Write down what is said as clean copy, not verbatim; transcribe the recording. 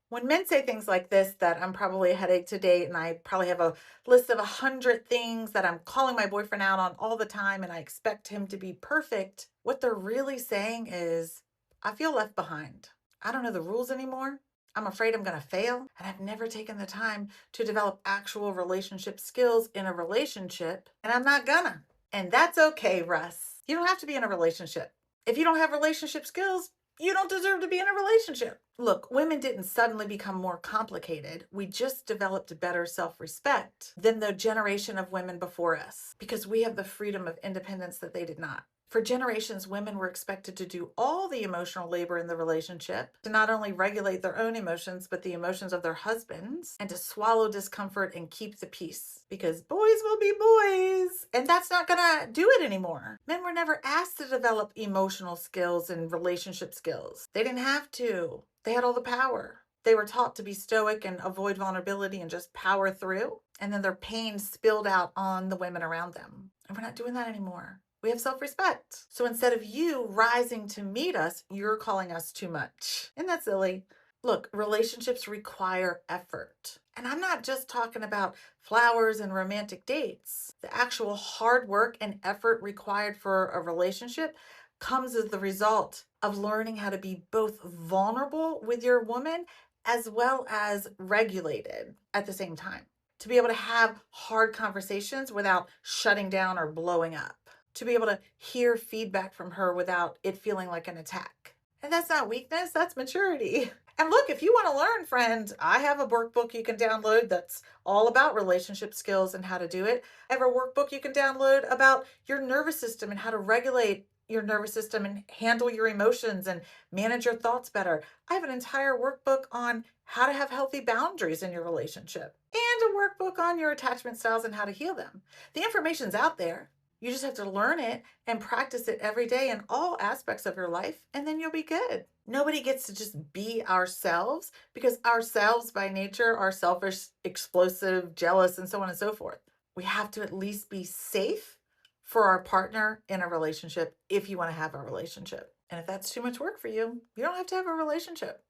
When men say things like this, that I'm probably a headache to date, and I probably have a list of 100 things that I'm calling my boyfriend out on all the time, and I expect him to be perfect, what they're really saying is, I feel left behind. I don't know the rules anymore. I'm afraid I'm going to fail, and I've never taken the time to develop actual relationship skills in a relationship, and I'm not gonna. And that's okay, Russ. You don't have to be in a relationship. If you don't have relationship skills, you don't deserve to be in a relationship. Look, women didn't suddenly become more complicated. We just developed better self respect than the generation of women before us because we have the freedom of independence that they did not. For generations, women were expected to do all the emotional labor in the relationship, to not only regulate their own emotions, but the emotions of their husbands, and to swallow discomfort and keep the peace. Because boys will be boys, and that's not gonna do it anymore. Men were never asked to develop emotional skills and relationship skills. They didn't have to. They had all the power. They were taught to be stoic and avoid vulnerability and just power through. And then their pain spilled out on the women around them. And we're not doing that anymore. We have self respect. So instead of you rising to meet us, you're calling us too much. Isn't that silly? Look, relationships require effort. And I'm not just talking about flowers and romantic dates. The actual hard work and effort required for a relationship comes as the result of learning how to be both vulnerable with your woman as well as regulated at the same time. To be able to have hard conversations without shutting down or blowing up, to be able to hear feedback from her without it feeling like an attack. And that's not weakness, that's maturity. And look, if you want to learn, friend, I have a workbook you can download that's all about relationship skills and how to do it. I have a workbook you can download about your nervous system and how to regulate your nervous system and handle your emotions and manage your thoughts better. I have an entire workbook on how to have healthy boundaries in your relationship and a workbook on your attachment styles and how to heal them. The information's out there. You just have to learn it and practice it every day in all aspects of your life, and then you'll be good. Nobody gets to just be ourselves because ourselves by nature are selfish, explosive, jealous, and so on and so forth. We have to at least be safe for our partner in a relationship if you want to have a relationship. And if that's too much work for you, you don't have to have a relationship.